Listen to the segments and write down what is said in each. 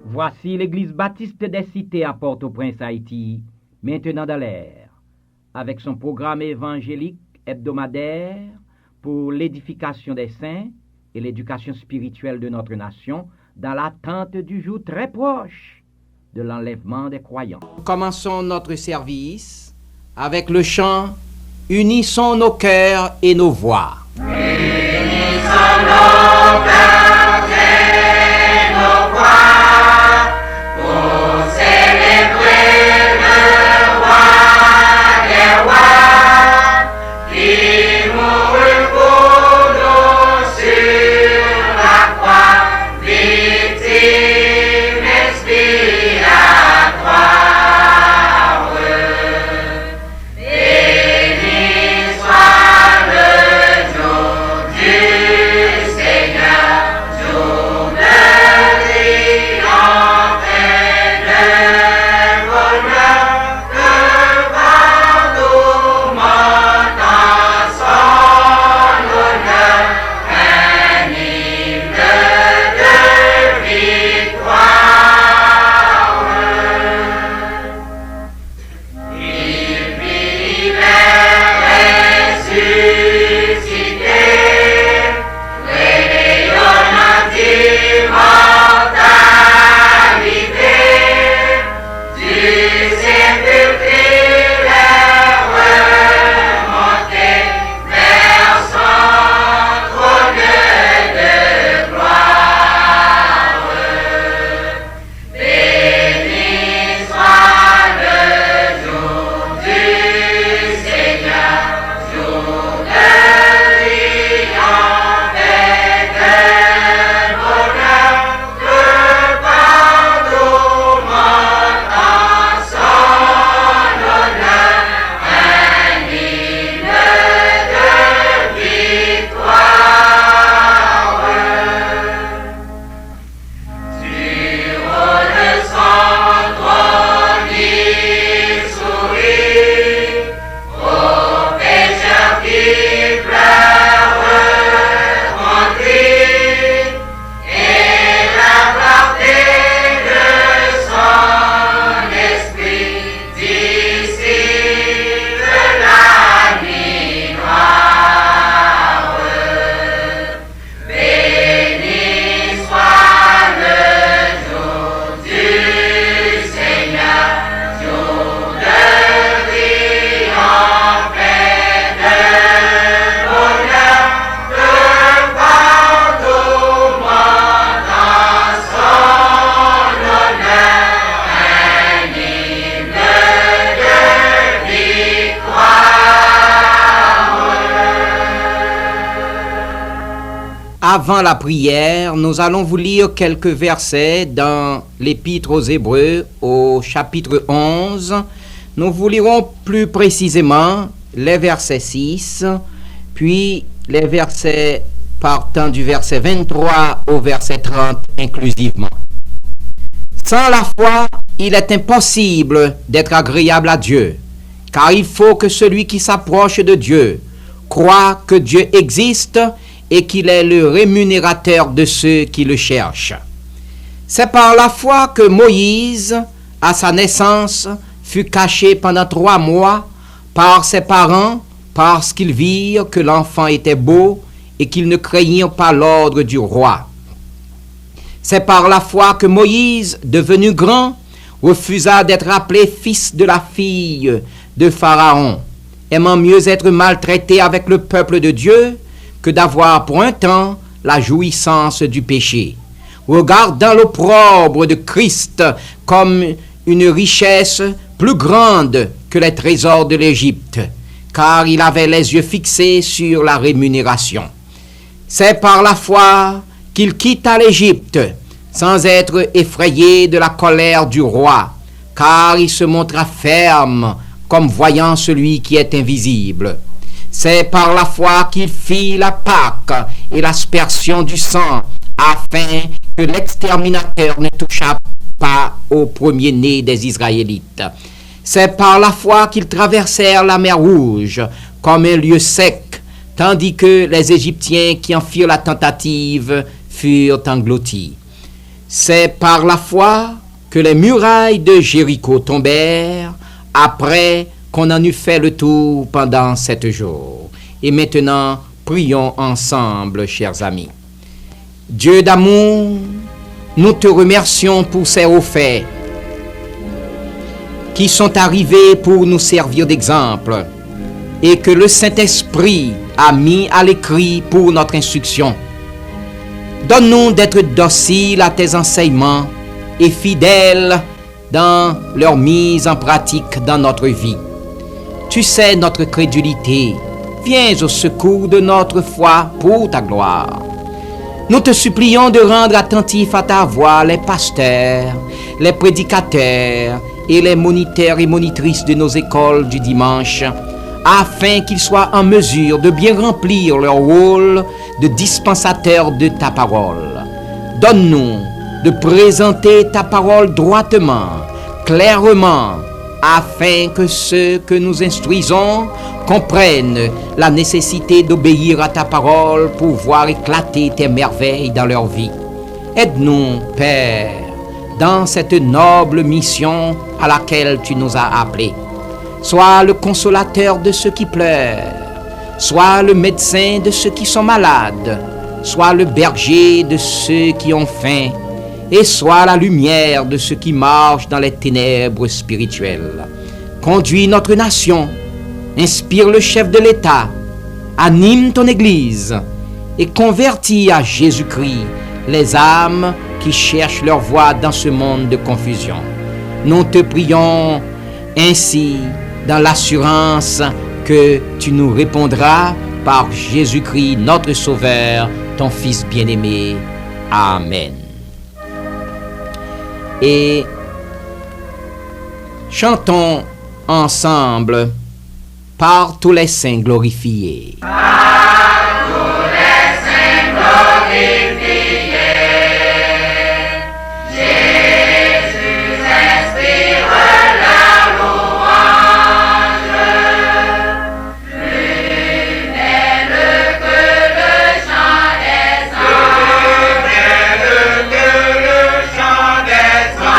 Voici l'église baptiste des cités à Port-au-Prince, Haïti, maintenant dans l'air, avec son programme évangélique hebdomadaire pour l'édification des saints et l'éducation spirituelle de notre nation dans l'attente du jour très proche de l'enlèvement des croyants. Commençons notre service avec le chant « Unissons nos cœurs et nos voix ». Unissons nos cœurs et nos voix pour célébrer le roi des rois qui mourut pour nous sur la croix, victime expiatoire. Béni soit le jour du Seigneur, jour de triomphe et de bonheur, que partout monte en son honneur un hymne de victoire. Il vivait ressuscité, rayonnant d'immortalité, du sépulcre il est remonté vers son trône de gloire. Béni soit le jour du Seigneur, jour de triomphe et de bonheur, que partout monte en son honneur un hymne de victoire. Sur le son trône il sourit aux pécheurs qui pleurent contrit, et la clarté de son esprit dissipe la nuit noire. Béni soit le jour du Seigneur, jour de triomphe et de bonheur, que partout monte en son honneur un hymne de victoire. Avant la prière, nous allons vous lire quelques versets dans l'Épître aux Hébreux au chapitre 11. Nous vous lirons plus précisément les versets 6, puis les versets partant du verset 23 au verset 30 inclusivement. Sans la foi, il est impossible d'être agréable à Dieu, car il faut que celui qui s'approche de Dieu croit que Dieu existe et qu'il est le rémunérateur de ceux qui le cherchent. C'est par la foi que Moïse, à sa naissance, fut caché pendant 3 mois par ses parents parce qu'ils virent que l'enfant était beau et qu'ils ne craignirent pas l'ordre du roi. C'est par la foi que Moïse, devenu grand, refusa d'être appelé fils de la fille de Pharaon, aimant mieux être maltraité avec le peuple de Dieu que d'avoir pour un temps la jouissance du péché, regardant l'opprobre de Christ comme une richesse plus grande que les trésors de l'Égypte, car il avait les yeux fixés sur la rémunération. C'est par la foi qu'il quitta l'Égypte, sans être effrayé de la colère du roi, car il se montra ferme, comme voyant celui qui est invisible. C'est par la foi qu'il fit la Pâque et l'aspersion du sang, afin que l'exterminateur ne touchât pas au premier-né des Israélites. C'est par la foi qu'ils traversèrent la mer Rouge comme un lieu sec, tandis que les Égyptiens qui en firent la tentative furent engloutis. C'est par la foi que les murailles de Jéricho tombèrent après qu'on en eut fait le tour pendant 7 jours. Et maintenant, prions ensemble, chers amis. Dieu d'amour, nous te remercions pour ces hauts faits qui sont arrivés pour nous servir d'exemple et que le Saint-Esprit a mis à l'écrit pour notre instruction. Donne-nous d'être dociles à tes enseignements et fidèles dans leur mise en pratique dans notre vie. Tu sais notre crédulité. Viens au secours de notre foi pour ta gloire. Nous te supplions de rendre attentifs à ta voix les pasteurs, les prédicateurs et les moniteurs et monitrices de nos écoles du dimanche, afin qu'ils soient en mesure de bien remplir leur rôle de dispensateurs de ta parole. Donne-nous de présenter ta parole droitement, clairement, afin que ceux que nous instruisons comprennent la nécessité d'obéir à ta parole pour voir éclater tes merveilles dans leur vie. Aide-nous, Père, dans cette noble mission à laquelle tu nous as appelés. Sois le consolateur de ceux qui pleurent, sois le médecin de ceux qui sont malades, sois le berger de ceux qui ont faim, et sois la lumière de ceux qui marchent dans les ténèbres spirituelles. Conduis notre nation, inspire le chef de l'État, anime ton Église et convertis à Jésus-Christ les âmes qui cherchent leur voie dans ce monde de confusion. Nous te prions ainsi dans l'assurance que tu nous répondras par Jésus-Christ notre Sauveur, ton Fils bien-aimé. Amen. Et chantons ensemble par tous les saints glorifiés. Par tous les saints glorifiés, Jésus inspire la louange, plus belle que le chant des anges, plus belle que le chant des anges.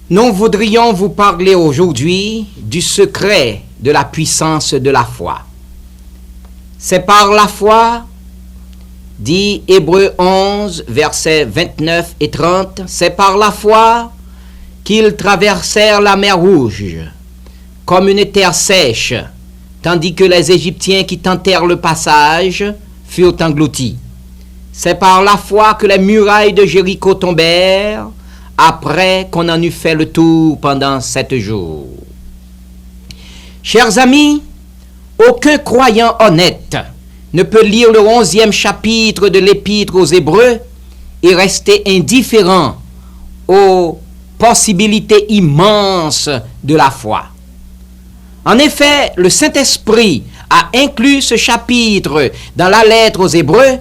Nous voudrions vous parler aujourd'hui du secret de la puissance de la foi. C'est par la foi, dit Hébreux 11, versets 29 et 30, c'est par la foi qu'ils traversèrent la mer Rouge, comme une terre sèche, tandis que les Égyptiens qui tentèrent le passage furent engloutis. C'est par la foi que les murailles de Jéricho tombèrent, après qu'on en eut fait le tour pendant 7 jours. Chers amis, aucun croyant honnête ne peut lire le 11e chapitre de l'Épître aux Hébreux et rester indifférent aux possibilités immenses de la foi. En effet, le Saint-Esprit a inclus ce chapitre dans la lettre aux Hébreux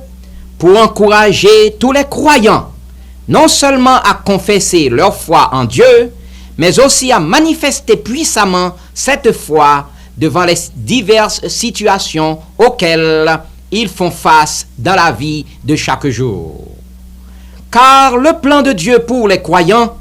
pour encourager tous les croyants, non seulement à confesser leur foi en Dieu, mais aussi à manifester puissamment cette foi devant les diverses situations auxquelles ils font face dans la vie de chaque jour. Car le plan de Dieu pour les croyants,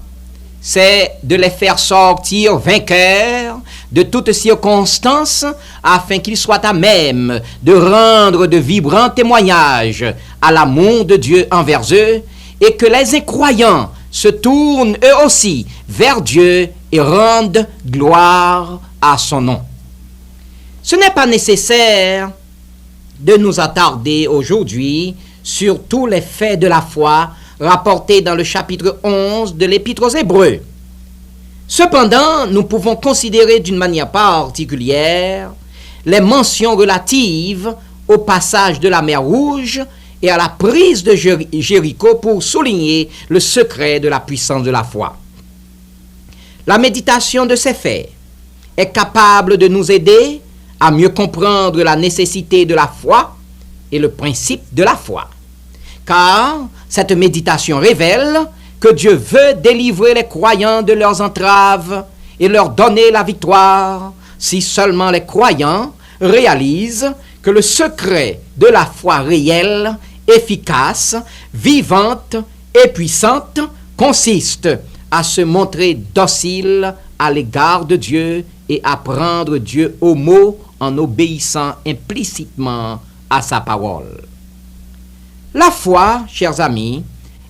c'est de les faire sortir vainqueurs de toutes circonstances afin qu'ils soient à même de rendre de vibrants témoignages à l'amour de Dieu envers eux et que les incroyants se tournent eux aussi vers Dieu et rendent gloire à son nom. Ce n'est pas nécessaire de nous attarder aujourd'hui sur tous les faits de la foi rapportés dans le chapitre 11 de l'Épître aux Hébreux. Cependant, nous pouvons considérer d'une manière particulière les mentions relatives au passage de la mer Rouge et à la prise de Jéricho pour souligner le secret de la puissance de la foi. La méditation de ces faits est capable de nous aider à mieux comprendre la nécessité de la foi et le principe de la foi. Car cette méditation révèle que Dieu veut délivrer les croyants de leurs entraves et leur donner la victoire si seulement les croyants réalisent que le secret de la foi réelle, efficace, vivante et puissante consiste à se montrer docile à l'égard de Dieu et à prendre Dieu au mot en obéissant implicitement à sa parole. La foi, chers amis,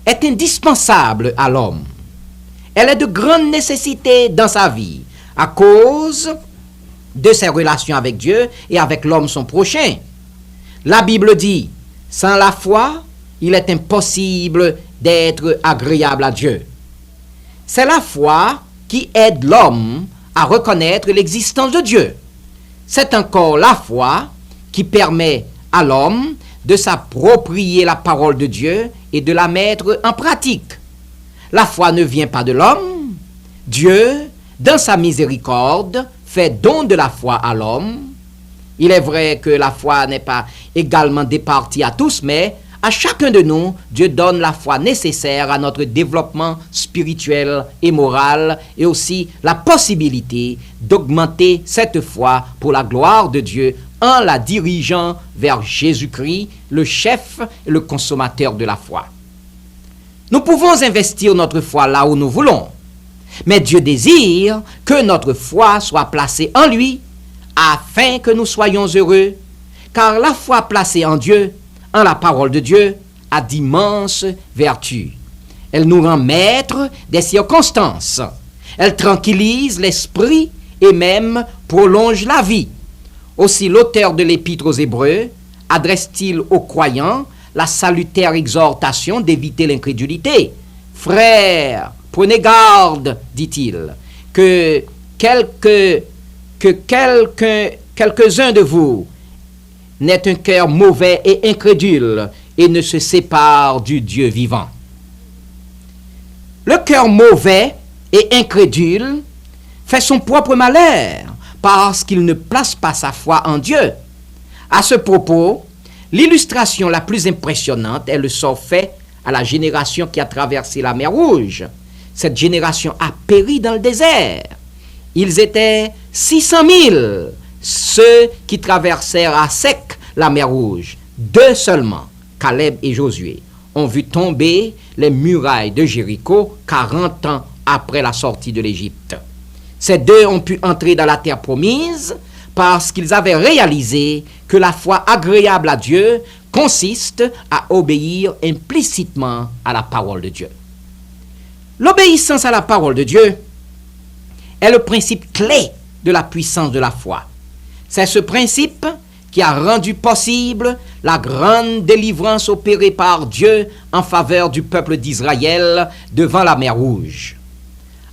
est indispensable à l'homme. Elle est de grande nécessité dans sa vie à cause de ses relations avec Dieu et avec l'homme son prochain. La Bible dit, sans la foi, il est impossible d'être agréable à Dieu. C'est la foi qui aide l'homme à reconnaître l'existence de Dieu. C'est encore la foi qui permet à l'homme de s'approprier la parole de Dieu et de la mettre en pratique. La foi ne vient pas de l'homme. Dieu, dans sa miséricorde, fait don de la foi à l'homme. Il est vrai que la foi n'est pas également départie à tous, mais à chacun de nous, Dieu donne la foi nécessaire à notre développement spirituel et moral et aussi la possibilité d'augmenter cette foi pour la gloire de Dieu en la dirigeant vers Jésus-Christ, le chef et le consommateur de la foi. Nous pouvons investir notre foi là où nous voulons, mais Dieu désire que notre foi soit placée en lui afin que nous soyons heureux, car la foi placée en Dieu, en la parole de Dieu, a d'immenses vertus. Elle nous rend maîtres des circonstances. Elle tranquillise l'esprit et même prolonge la vie. Aussi l'auteur de l'Épître aux Hébreux adresse-t-il aux croyants la salutaire exhortation d'éviter l'incrédulité. « Frères, prenez garde, dit-il, que quelques-uns de vous n'aient un cœur mauvais et incrédule et ne se séparent du Dieu vivant. » Le cœur mauvais et incrédule fait son propre malheur parce qu'il ne place pas sa foi en Dieu. À ce propos, l'illustration la plus impressionnante est le sort fait à la génération qui a traversé la mer Rouge. Cette génération a péri dans le désert. Ils étaient 600 000, ceux qui traversèrent à sec la mer Rouge. 2 seulement, Caleb et Josué, ont vu tomber les murailles de Jéricho 40 ans après la sortie de l'Égypte. Ces 2 ont pu entrer dans la terre promise parce qu'ils avaient réalisé que la foi agréable à Dieu consiste à obéir implicitement à la parole de Dieu. L'obéissance à la parole de Dieu est le principe clé de la puissance de la foi. C'est ce principe qui a rendu possible la grande délivrance opérée par Dieu en faveur du peuple d'Israël devant la mer Rouge.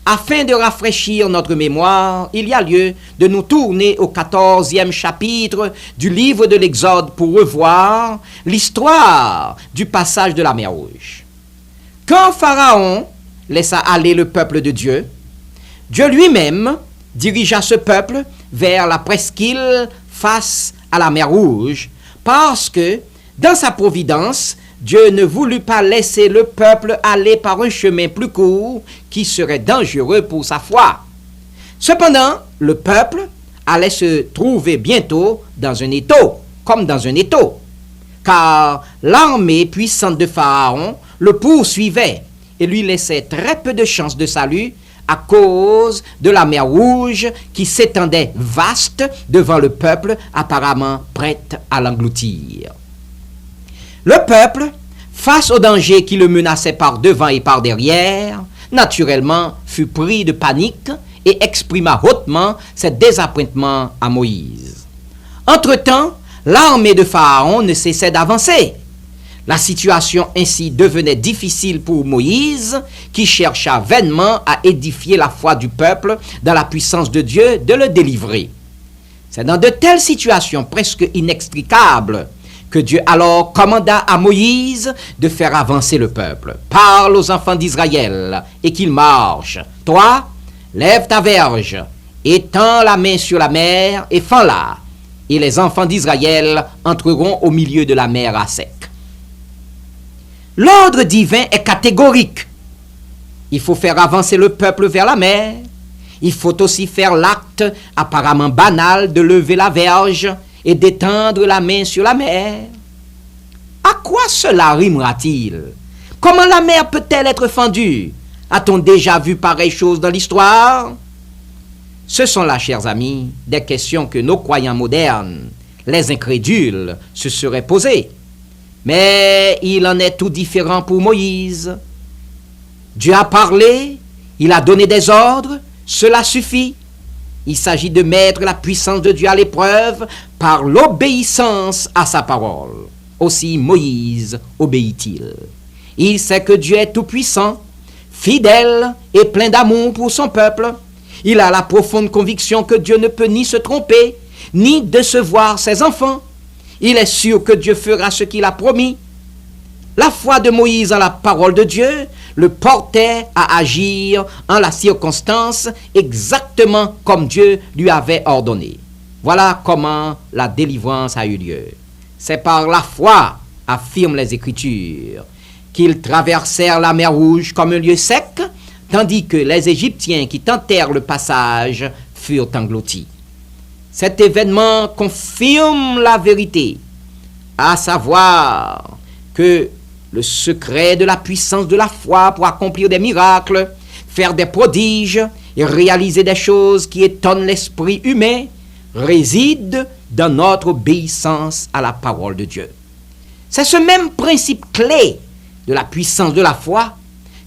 Afin de rafraîchir notre mémoire, il y a lieu de nous tourner au 14e chapitre du livre de l'Exode pour revoir l'histoire du passage de la mer Rouge. Quand Pharaon laissa aller le peuple de Dieu, Dieu lui-même dirigea ce peuple vers la presqu'île face à la mer Rouge, parce que, dans sa providence, Dieu ne voulut pas laisser le peuple aller par un chemin plus court qui serait dangereux pour sa foi. Cependant, le peuple allait se trouver bientôt dans un étau, comme dans un étau, car l'armée puissante de Pharaon le poursuivait et lui laissait très peu de chances de salut à cause de la mer Rouge qui s'étendait vaste devant le peuple apparemment prête à l'engloutir. Le peuple, face au danger qui le menaçait par devant et par derrière, naturellement fut pris de panique et exprima hautement ses désappointements à Moïse. Entre-temps, l'armée de Pharaon ne cessait d'avancer. La situation ainsi devenait difficile pour Moïse, qui chercha vainement à édifier la foi du peuple dans la puissance de Dieu de le délivrer. C'est dans de telles situations presque inextricables que Dieu alors commanda à Moïse de faire avancer le peuple. Parle aux enfants d'Israël et qu'ils marchent. Toi, lève ta verge, étends la main sur la mer et fends-la. Et les enfants d'Israël entreront au milieu de la mer à sec. L'ordre divin est catégorique. Il faut faire avancer le peuple vers la mer. Il faut aussi faire l'acte apparemment banal de lever la verge et d'étendre la main sur la mer. À quoi cela rimera-t-il? Comment la mer peut-elle être fendue? A-t-on déjà vu pareille chose dans l'histoire? Ce sont là, chers amis, des questions que nos croyants modernes, les incrédules, se seraient posées. Mais il en est tout différent pour Moïse. Dieu a parlé, il a donné des ordres, cela suffit. Il s'agit de mettre la puissance de Dieu à l'épreuve par l'obéissance à sa parole. Aussi Moïse obéit-il. Il sait que Dieu est tout-puissant, fidèle et plein d'amour pour son peuple. Il a la profonde conviction que Dieu ne peut ni se tromper, ni décevoir ses enfants. Il est sûr que Dieu fera ce qu'il a promis. La foi de Moïse en la parole de Dieu le portait à agir en la circonstance exactement comme Dieu lui avait ordonné. Voilà comment la délivrance a eu lieu. C'est par la foi, affirment les Écritures, qu'ils traversèrent la mer Rouge comme un lieu sec, tandis que les Égyptiens qui tentèrent le passage furent engloutis. Cet événement confirme la vérité, à savoir que le secret de la puissance de la foi pour accomplir des miracles, faire des prodiges et réaliser des choses qui étonnent l'esprit humain réside dans notre obéissance à la parole de Dieu. C'est ce même principe clé de la puissance de la foi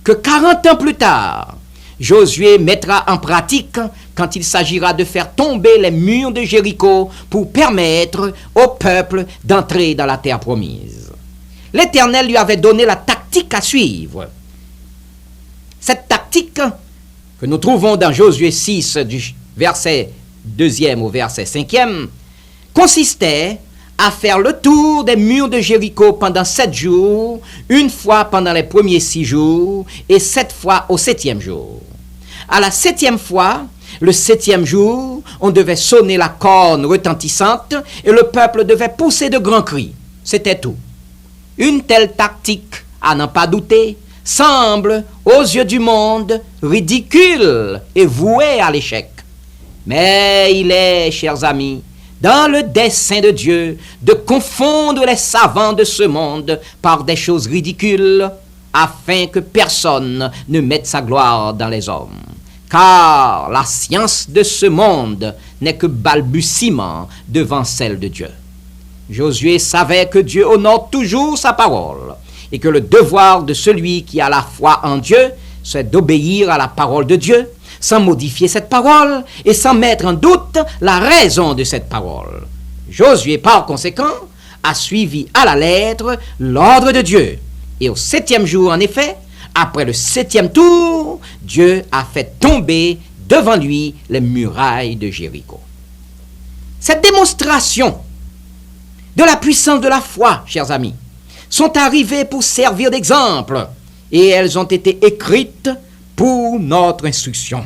que 40 ans plus tard, Josué mettra en pratique quand il s'agira de faire tomber les murs de Jéricho pour permettre au peuple d'entrer dans la terre promise. L'Éternel lui avait donné la tactique à suivre. Cette tactique que nous trouvons dans Josué 6 du verset 2e au verset 5e consistait à faire le tour des murs de Jéricho pendant 7 jours, une fois pendant les premiers 6 jours et 7 fois au 7e jour. À la 7e fois, le 7e jour, on devait sonner la corne retentissante et le peuple devait pousser de grands cris. C'était tout. Une telle tactique, à n'en pas douter, semble, aux yeux du monde, ridicule et vouée à l'échec. Mais il est, chers amis, dans le dessein de Dieu de confondre les savants de ce monde par des choses ridicules, afin que personne ne mette sa gloire dans les hommes. car la science de ce monde n'est que balbutiement devant celle de Dieu. Josué savait que Dieu honore toujours sa parole et que le devoir de celui qui a la foi en Dieu, c'est d'obéir à la parole de Dieu, sans modifier cette parole et sans mettre en doute la raison de cette parole. Josué, par conséquent, a suivi à la lettre l'ordre de Dieu. Et au 7e jour, en effet, après le 7e tour, Dieu a fait tomber devant lui les murailles de Jéricho. Cette démonstration de la puissance de la foi, chers amis, sont arrivées pour servir d'exemple et elles ont été écrites pour notre instruction.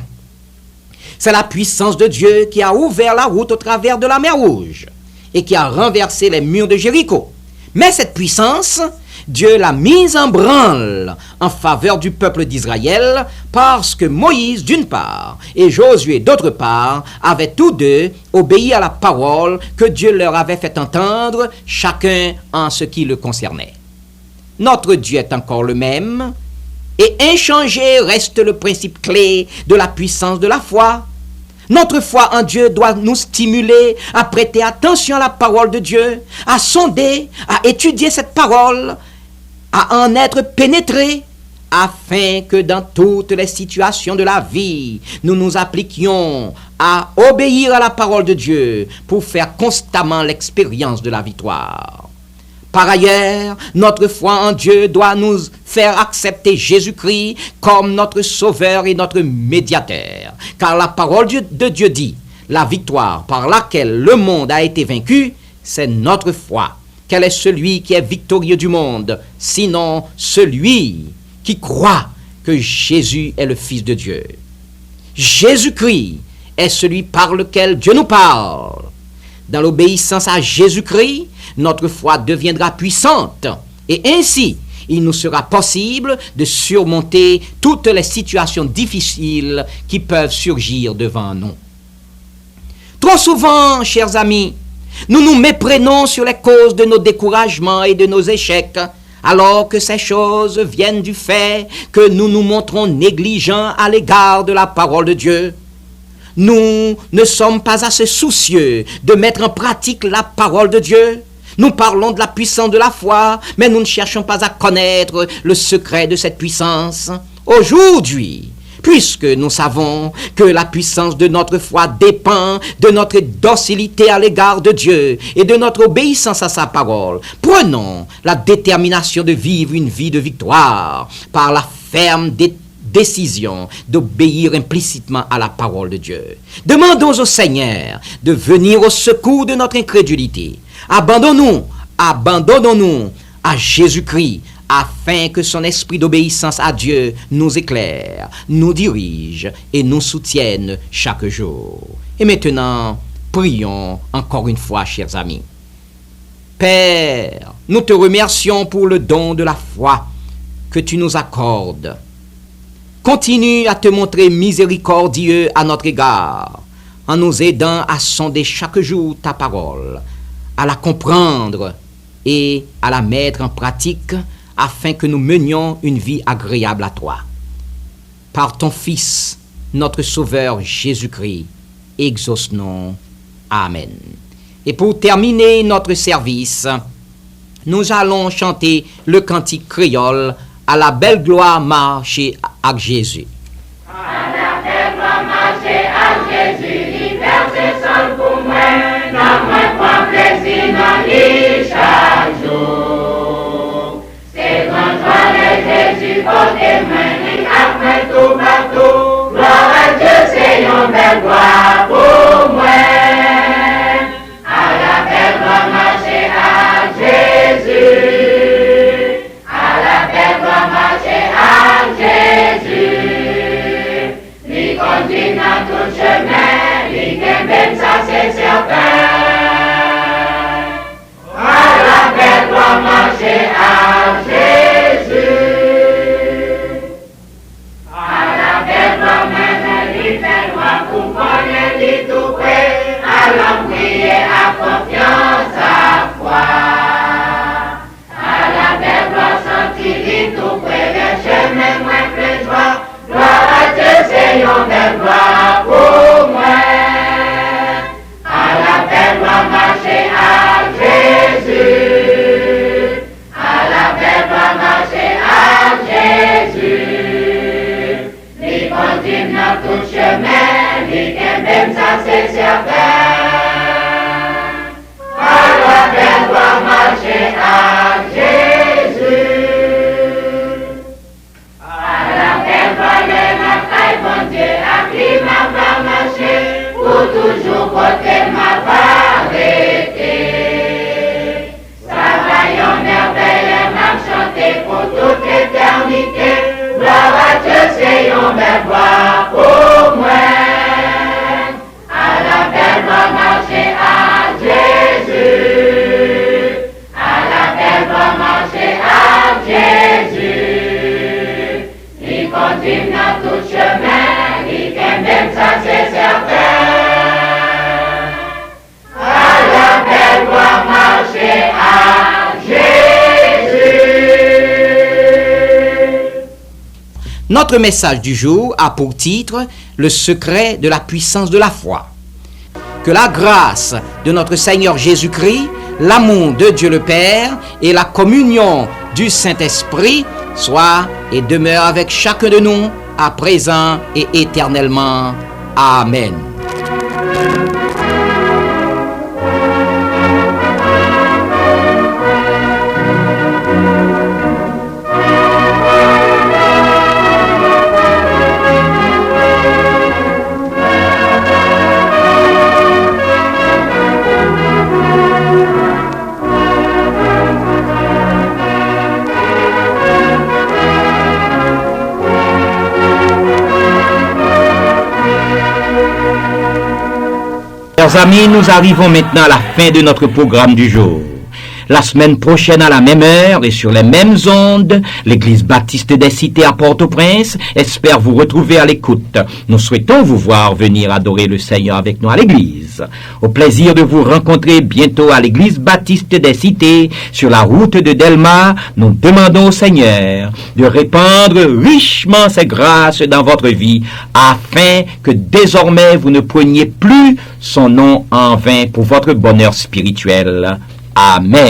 C'est la puissance de Dieu qui a ouvert la route au travers de la mer Rouge et qui a renversé les murs de Jéricho. Mais cette puissance, Dieu l'a mise en branle en faveur du peuple d'Israël parce que Moïse d'une part et Josué d'autre part avaient tous deux obéi à la parole que Dieu leur avait fait entendre, chacun en ce qui le concernait. Notre Dieu est encore le même et inchangé reste le principe clé de la puissance de la foi. Notre foi en Dieu doit nous stimuler à prêter attention à la parole de Dieu, à sonder, à étudier cette parole, à en être pénétré, afin que dans toutes les situations de la vie, nous nous appliquions à obéir à la parole de Dieu pour faire constamment l'expérience de la victoire. Par ailleurs, notre foi en Dieu doit nous faire accepter Jésus-Christ comme notre sauveur et notre médiateur. Car la parole de Dieu dit, la victoire par laquelle le monde a été vaincu, c'est notre foi. Quel est celui qui est victorieux du monde, sinon celui qui croit que Jésus est le Fils de Dieu. Jésus-Christ est celui par lequel Dieu nous parle. Dans l'obéissance à Jésus-Christ, notre foi deviendra puissante et ainsi, il nous sera possible de surmonter toutes les situations difficiles qui peuvent surgir devant nous. Trop souvent, chers amis, nous nous méprenons sur les causes de nos découragements et de nos échecs, alors que ces choses viennent du fait que nous nous montrons négligents à l'égard de la parole de Dieu. Nous ne sommes pas assez soucieux de mettre en pratique la parole de Dieu. Nous parlons de la puissance de la foi, mais nous ne cherchons pas à connaître le secret de cette puissance. Aujourd'hui, puisque nous savons que la puissance de notre foi dépend de notre docilité à l'égard de Dieu et de notre obéissance à sa parole, prenons la détermination de vivre une vie de victoire par la ferme décision d'obéir implicitement à la parole de Dieu. Demandons au Seigneur de venir au secours de notre incrédulité. Abandonnons-nous à Jésus-Christ afin que son esprit d'obéissance à Dieu nous éclaire, nous dirige et nous soutienne chaque jour. Et maintenant, prions encore une fois, chers amis. Père, nous te remercions pour le don de la foi que tu nous accordes. Continue à te montrer miséricordieux à notre égard, en nous aidant à sonder chaque jour ta parole, à la comprendre et à la mettre en pratique afin que nous menions une vie agréable à toi. Par ton Fils, notre Sauveur Jésus-Christ, exauce-nous. Amen. Et pour terminer notre service, nous allons chanter le cantique créole à la belle gloire marcher avec Jésus. À la belle gloire marcher avec Jésus, il verse sol pour moi, dans moi prend plaisir dans lui chaque jour. C'est grand joie de Jésus côté moi, il a fait tout partout. Gloire à Dieu, c'est une belle gloire pour moi. À la belle gloire marcher avec Jésus. Conduit dans tout chemin, lui même ça c'est certain. À la belle gloire marcher à Jésus. À la belle gloire même lui fait loin pour connaître lui tout près. À la prier à confiance à foi. À la belle gloire sentir lui tout près, le chemin moins plein de joie. Gloire à Dieu, c'est yon belle voix pour moi. À la belle voix marcher à Jésus. À la belle voix marcher à Jésus. Lui continue dans tout chemin, lui qu'aime même ça c'est certain. À la belle voix marcher à Jésus. À la belle voix de la taille, bon Dieu, à qui m'a va marcher, pour toujours porter ma arrêter. Ça va yon merveille, m'a chanter pour toute l'éternité. Gloire à Dieu, c'est yon belle voix pour moi. À la belle voix marcher à Jésus. À la belle voix marcher à Jésus. Il continue dans tout chemin, il aime même ça c'est certain. À la belle voix marcher à Jésus. Notre message du jour a pour titre « Le secret de la puissance de la foi ». Que la grâce de notre Seigneur Jésus-Christ, l'amour de Dieu le Père et la communion du Saint-Esprit soient et demeurent avec chacun de nous à présent et éternellement. Amen. Chers amis, nous arrivons maintenant à la fin de notre programme du jour. La semaine prochaine à la même heure et sur les mêmes ondes, l'Église baptiste des Cités à Port-au-Prince espère vous retrouver à l'écoute. Nous souhaitons vous voir venir adorer le Seigneur avec nous à l'Église. Au plaisir de vous rencontrer bientôt à l'Église baptiste des Cités sur la route de Delmar, nous demandons au Seigneur de répandre richement ses grâces dans votre vie afin que désormais vous ne preniez plus son nom en vain pour votre bonheur spirituel. Amen.